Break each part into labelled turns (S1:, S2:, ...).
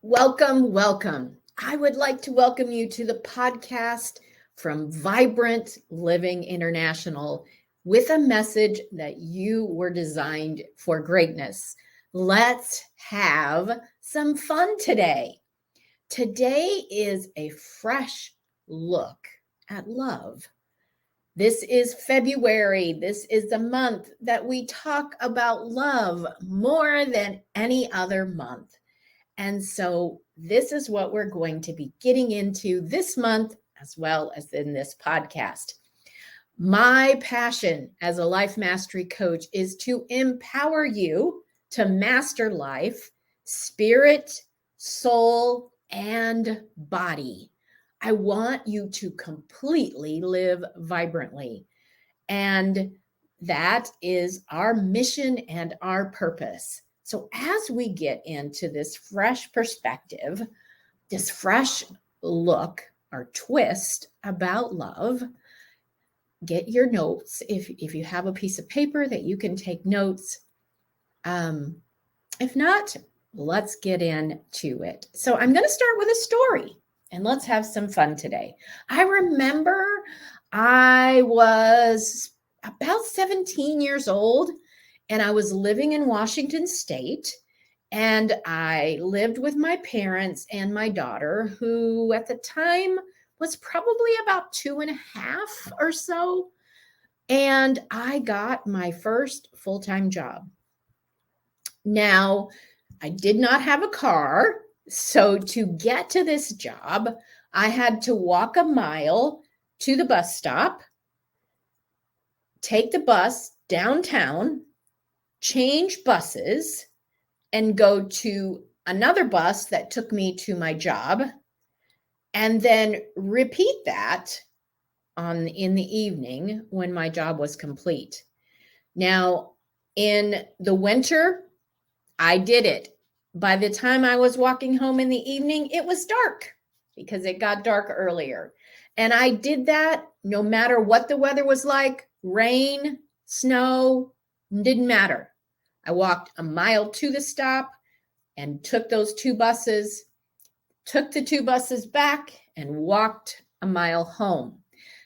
S1: Welcome, welcome. I would like to welcome you to the podcast from Vibrant Living International with a message that you were designed for greatness. Let's have some fun today. Today is a fresh look at love. This is February. This is the month that we talk about love more than any other month. And so this is what we're going to be getting into this month, as well as in this podcast. My passion as a life mastery coach is to empower you to master life, spirit, soul, and body. I want you to completely live vibrantly. And that is our mission and our purpose. So as we get into this fresh perspective, this fresh look or twist about love, get your notes. If you have a piece of paper that you can take notes. If not, let's get into it. So I'm going to start with a story and let's have some fun today. I remember I was about 17 years old and I was living in Washington State, and I lived with my parents and my daughter, who at the time was probably about 2.5 or so. And I got my first full-time job. Now, I did not have a car. So to get to this job, I had to walk a mile to the bus stop, take the bus downtown, change buses, and go to another bus that took me to my job, and then repeat that in the evening when my job was complete. Now, in the winter, I did it. By the time I was walking home in the evening, it was dark because it got dark earlier. And I did that no matter what the weather was like, rain, snow, didn't matter. I walked a mile to the stop and took those two buses, took the two buses back, and walked a mile home.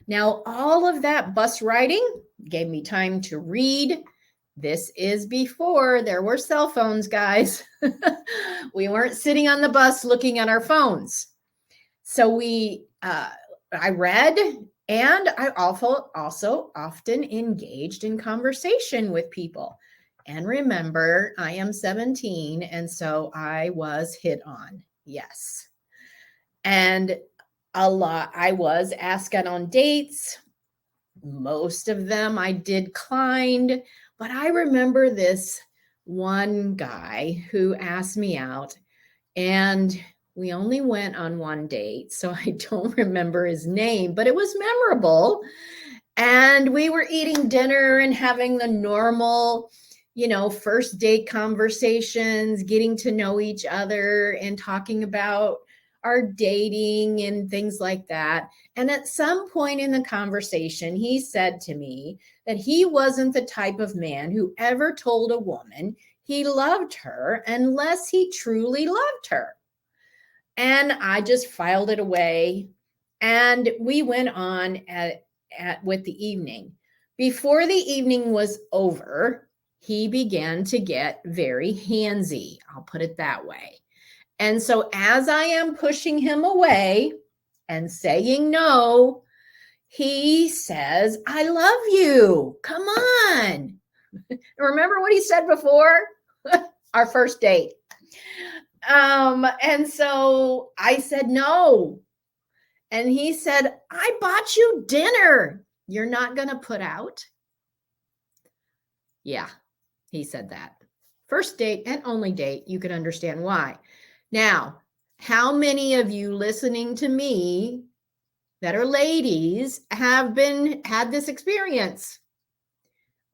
S1: Now, all of that bus riding gave me time to read. This is before there were cell phones, guys. We weren't sitting on the bus looking at our phones. So I read, and I also often engaged in conversation with people. And remember, I am 17, and so I was hit on. Yes. And I was asked out on dates. Most of them I declined, but I remember this one guy who asked me out, and we only went on one date, so I don't remember his name, but it was memorable. And we were eating dinner and having the normal, first date conversations, getting to know each other and talking about our dating and things like that. And at some point in the conversation, he said to me that he wasn't the type of man who ever told a woman he loved her unless he truly loved her. And I just filed it away, and we went on with the evening. Before the evening was over, he began to get very handsy. I'll put it that way. And so as I am pushing him away and saying no, he says, "I love you. Come on." Remember what he said before? Our first date. And so I said no. And he said, "I bought you dinner. You're not going to put out?" Yeah, he said that. First date and only date. You can understand why. Now, how many of you listening to me that are ladies have had this experience?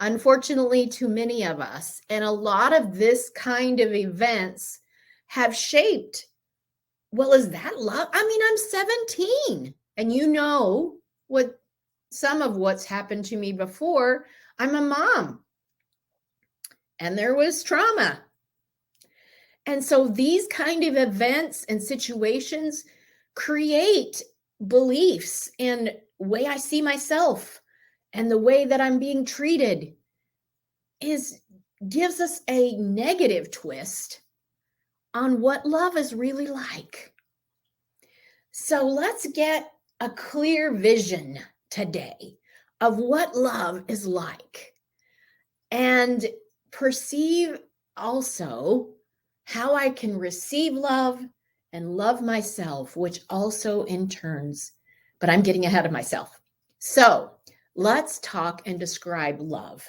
S1: Unfortunately, too many of us. And a lot of this kind of events have shaped, well, is that love? I mean, I'm 17, and you know what some of what's happened to me before. I'm a mom, and there was trauma. And so these kind of events and situations create beliefs in way I see myself and the way that I'm being treated gives us a negative twist on what love is really like. So let's get a clear vision today of what love is like and perceive also how I can receive love and love myself, which also in turns, but I'm getting ahead of myself. So let's talk and describe love.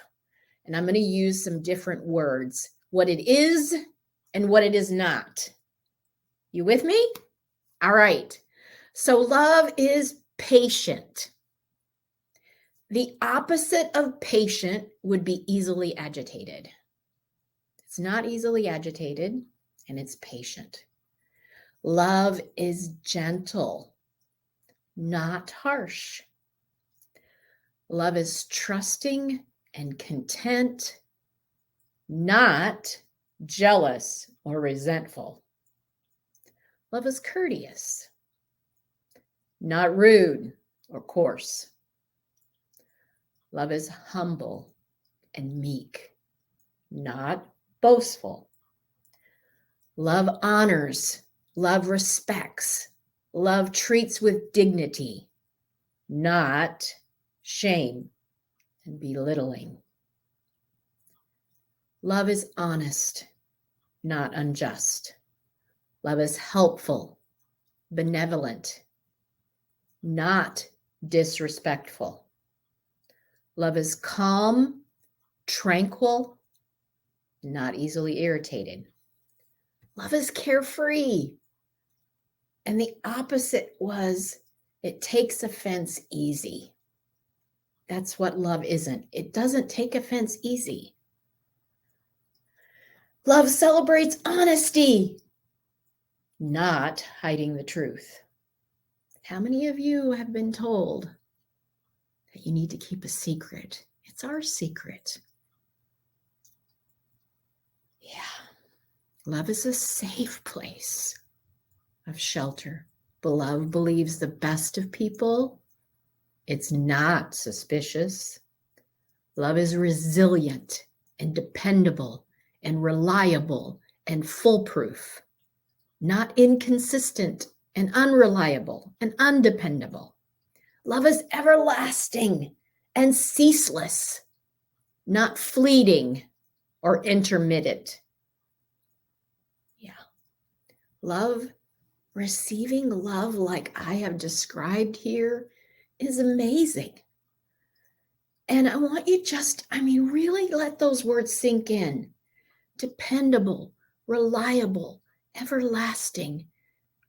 S1: And I'm going to use some different words, what it is and what it is not. You with me? All right. So love is patient. The opposite of patient would be easily agitated. It's not easily agitated, and it's patient. Love is gentle, not harsh. Love is trusting and content, not jealous or resentful. Love is courteous, not rude or coarse. Love is humble and meek, not boastful. Love honors, love respects, love treats with dignity, not shame and belittling. Love is honest, not unjust. Love is helpful, benevolent, not disrespectful. Love is calm, tranquil, not easily irritated. Love is carefree. And the opposite was it takes offense easy. That's what love isn't. It doesn't take offense easy. Love celebrates honesty, not hiding the truth. How many of you have been told that you need to keep a secret? It's our secret. Yeah. Love is a safe place of shelter. Love believes the best of people. It's not suspicious. Love is resilient and dependable and reliable and foolproof, not inconsistent and unreliable and undependable. Love is everlasting and ceaseless, not fleeting or intermittent. Yeah. Love, receiving love like I have described here is amazing. And I want you really let those words sink in. Dependable, reliable, everlasting,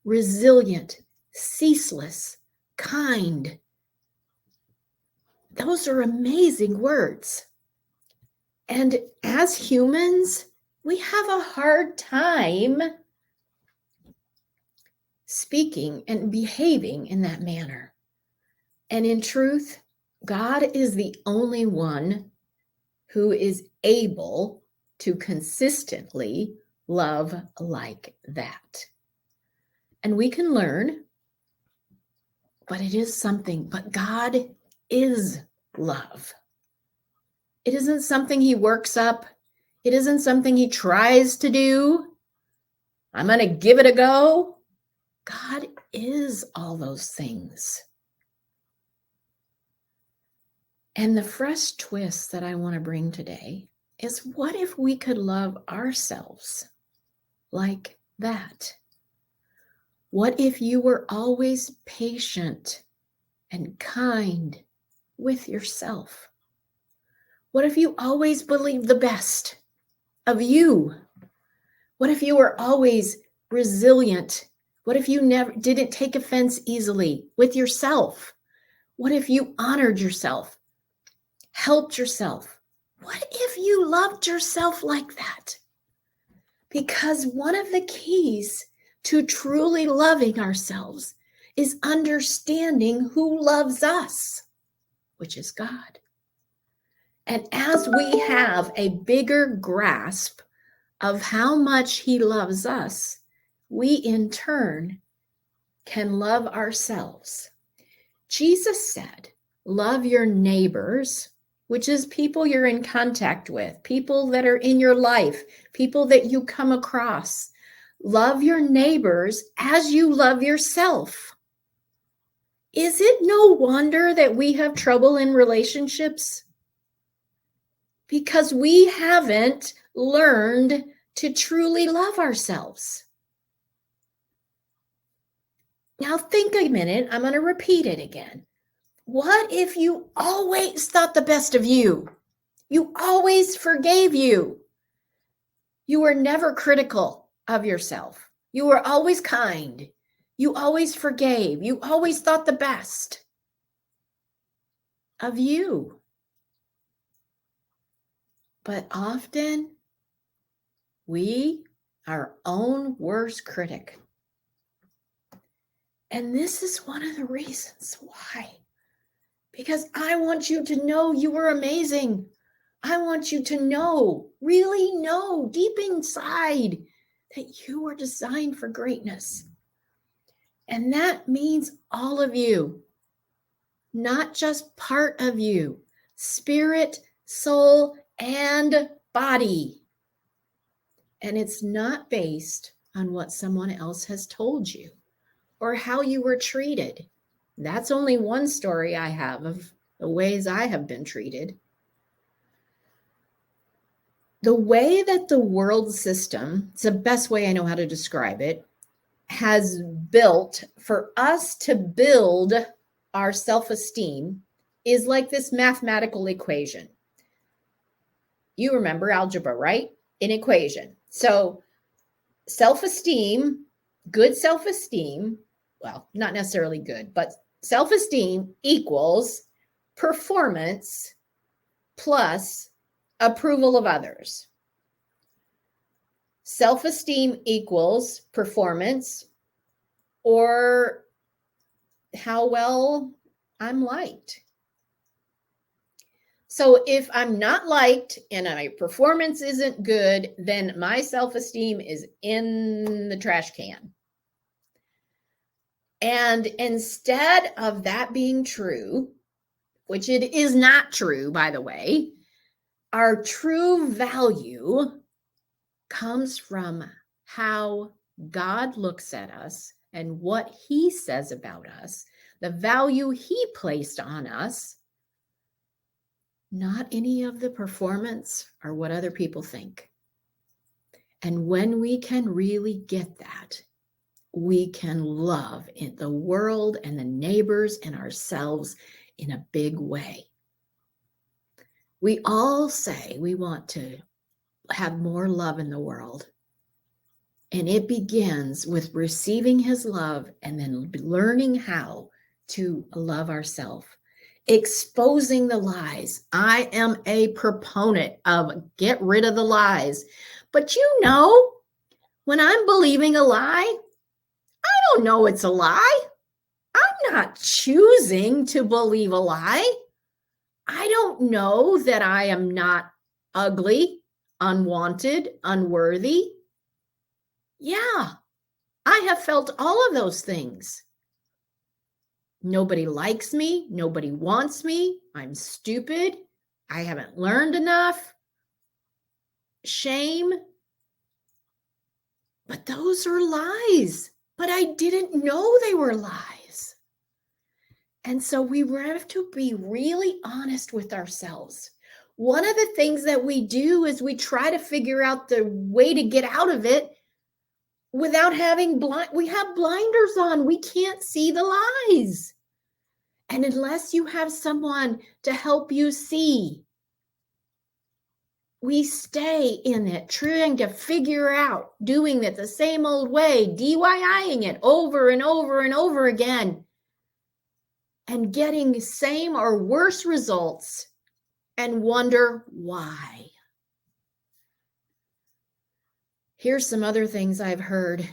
S1: resilient, ceaseless, kind. Those are amazing words. And as humans, we have a hard time speaking and behaving in that manner. And in truth, God is the only one who is able to consistently love like that. And we can learn, but it is something. But God is love. It isn't something he works up. It isn't something he tries to do. I'm going to give it a go. God is all those things. And the fresh twist that I want to bring today is, what if we could love ourselves like that? What if you were always patient and kind with yourself? What if you always believed the best of you? What if you were always resilient? What if you didn't take offense easily with yourself? What if you honored yourself, helped yourself? What if you loved yourself like that? Because one of the keys to truly loving ourselves is understanding who loves us, which is God. And as we have a bigger grasp of how much he loves us, we in turn can love ourselves. Jesus said, love your neighbors, which is people you're in contact with, people that are in your life, people that you come across. Love your neighbors as you love yourself. Is it no wonder that we have trouble in relationships? Because we haven't learned to truly love ourselves. Now think a minute, I'm going to repeat it again. What if you always thought the best of you? You always forgave you. You were never critical of yourself. You were always kind. You always forgave. You always thought the best of you. But often, we are our own worst critic. And this is one of the reasons why. Because I want you to know you are amazing. I want you to know, really know deep inside that you were designed for greatness. And that means all of you, not just part of you, spirit, soul, and body. And it's not based on what someone else has told you or how you were treated. That's only one story I have of the ways I have been treated. The way that the world system, it's the best way I know how to describe it, has built for us to build our self-esteem is like this mathematical equation. You remember algebra, right? An equation. So self-esteem, good self-esteem, well, not necessarily good, but self-esteem equals performance plus approval of others. Self-esteem equals performance or how well I'm liked. So if I'm not liked and my performance isn't good, then my self-esteem is in the trash can. And instead of that being true, which it is not true, by the way, our true value comes from how God looks at us and what he says about us, the value he placed on us, not any of the performance or what other people think. And when we can really get that, we can love in the world and the neighbors and ourselves in a big way. We all say we want to have more love in the world. And it begins with receiving his love and then learning how to love ourselves, exposing the lies. I am a proponent of get rid of the lies. But you know, when I'm believing a lie, I don't know it's a lie. I'm not choosing to believe a lie. I don't know that I am not ugly, unwanted, unworthy. Yeah, I have felt all of those things. Nobody likes me. Nobody wants me. I'm stupid. I haven't learned enough. Shame. But those are lies. But I didn't know they were lies. And so we have to be really honest with ourselves. One of the things that we do is we try to figure out the way to get out of it without having we have blinders on. We can't see the lies. And unless you have someone to help you see, we stay in it, trying to figure out, doing it the same old way, DIYing it over and over and over again, and getting same or worse results and wonder why. Here's some other things I've heard.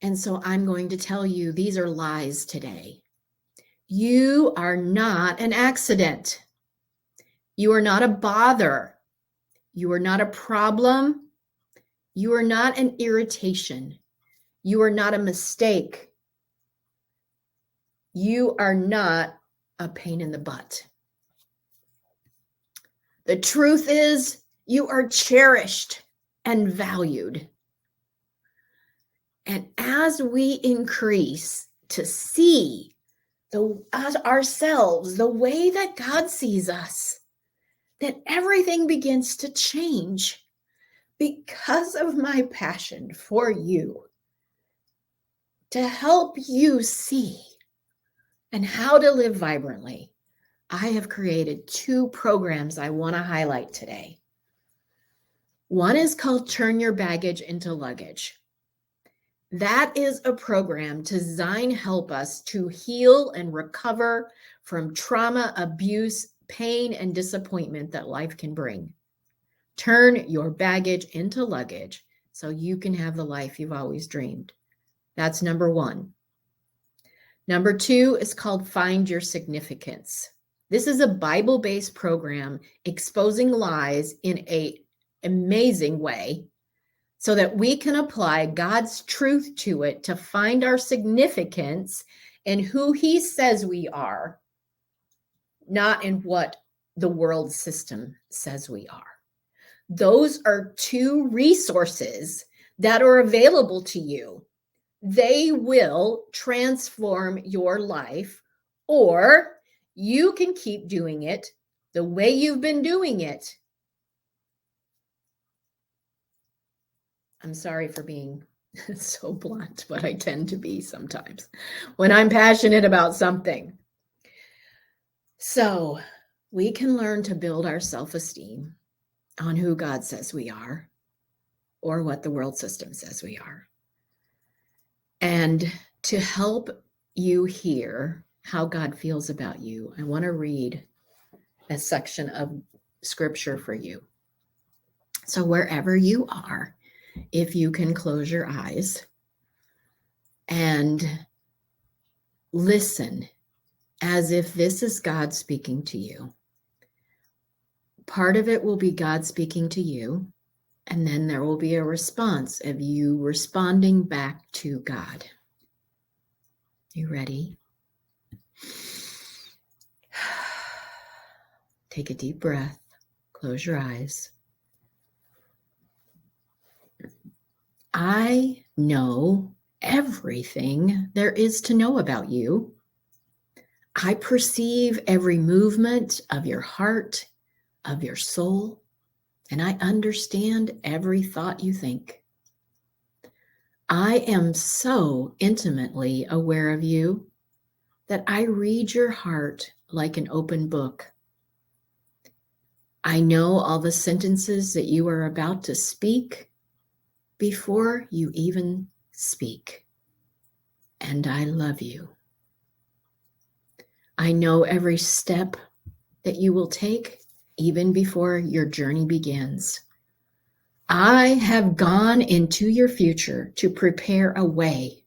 S1: And so I'm going to tell you, these are lies today. You are not an accident. You are not a bother. You are not a problem. You are not an irritation. You are not a mistake. You are not a pain in the butt. The truth is, you are cherished and valued. And as we increase to see ourselves the way that God sees us, then everything begins to change because of my passion for you to help you see and how to live vibrantly. I have created 2 programs I want to highlight today. One is called Turn Your Baggage into Luggage. That is a program designed to help us to heal and recover from trauma, abuse, pain, and disappointment that life can bring. Turn your baggage into luggage so you can have the life you've always dreamed. That's number 1. Number 2 is called Find Your Significance. This is a Bible-based program exposing lies in an amazing way so that we can apply God's truth to it to find our significance in who He says we are, not in what the world system says we are. Those are 2 resources that are available to you. They will transform your life, or you can keep doing it the way you've been doing it. I'm sorry for being so blunt, but I tend to be sometimes when I'm passionate about something. So we can learn to build our self-esteem on who God says we are or what the world system says we are. And to help you hear how God feels about you, I want to read a section of scripture for you. So wherever you are, if you can close your eyes and listen as if this is God speaking to you. Part of it will be God speaking to you, and then there will be a response of you responding back to God. You ready? Take a deep breath. Close your eyes. I know everything there is to know about you. I perceive every movement of your heart, of your soul, and I understand every thought you think. I am so intimately aware of you that I read your heart like an open book. I know all the sentences that you are about to speak before you even speak. And I love you. I know every step that you will take even before your journey begins. I have gone into your future to prepare a way,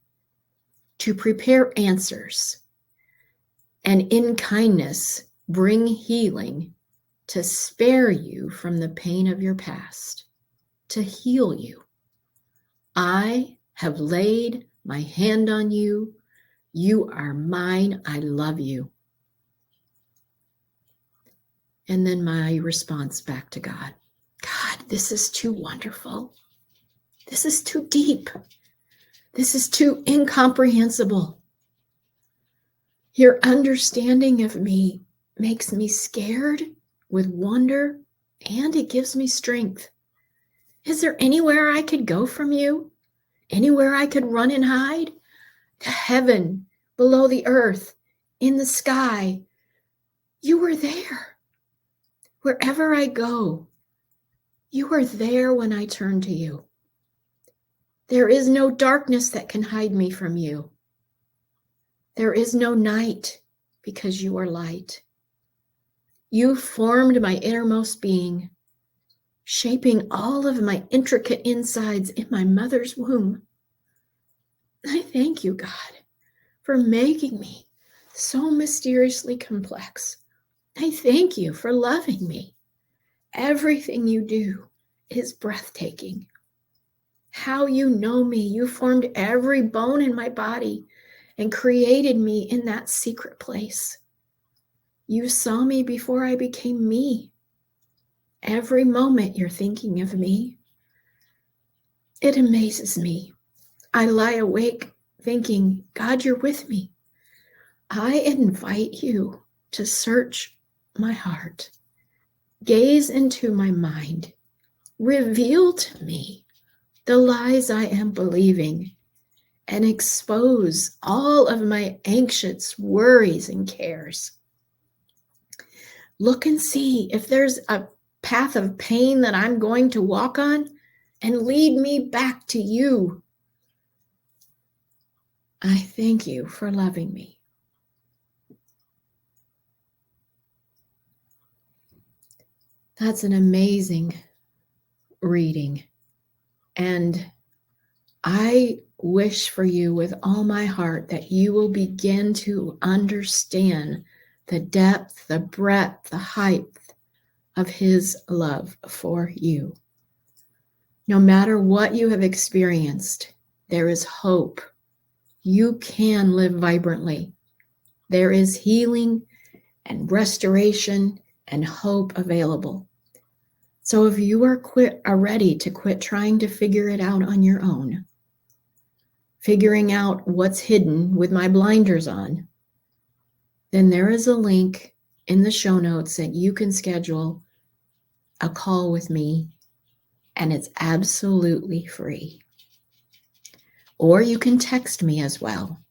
S1: to prepare answers, and in kindness bring healing to spare you from the pain of your past, to heal you. I have laid my hand on you. You are mine. I love you. And then my response back to God. God, this is too wonderful. This is too deep. This is too incomprehensible. Your understanding of me makes me scared with wonder, and it gives me strength. Is there anywhere I could go from you? Anywhere I could run and hide? To heaven, below the earth, in the sky. You were there. Wherever I go, you are there when I turn to you. There is no darkness that can hide me from you. There is no night because you are light. You formed my innermost being, shaping all of my intricate insides in my mother's womb. I thank you, God, for making me so mysteriously complex. I thank you for loving me. Everything you do is breathtaking. how you know me. You formed every bone in my body and created me in that secret place. You saw me before I became me. Every moment you're thinking of me. It amazes me. I lie awake thinking, God, you're with me. I invite you to search my heart, gaze into my mind, reveal to me the lies I am believing, and expose all of my anxious worries and cares. Look and see if there's a path of pain that I'm going to walk on, and lead me back to you. I thank you for loving me. That's an amazing reading. And I wish for you with all my heart that you will begin to understand the depth, the breadth, the height of his love for you. No matter what you have experienced, there is hope. You can live vibrantly. There is healing and restoration and hope available. So if you are ready to quit trying to figure it out on your own, figuring out what's hidden with my blinders on, then there is a link in the show notes that you can schedule a call with me, and it's absolutely free. Or you can text me as well.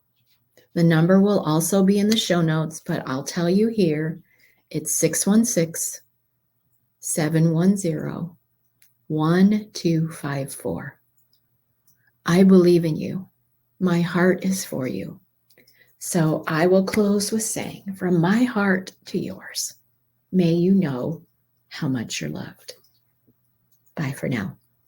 S1: The number will also be in the show notes, but I'll tell you here, it's 616-710-1254. I believe in you. My heart is for you. So I will close with saying, from my heart to yours, may you know how much you're loved. Bye for now.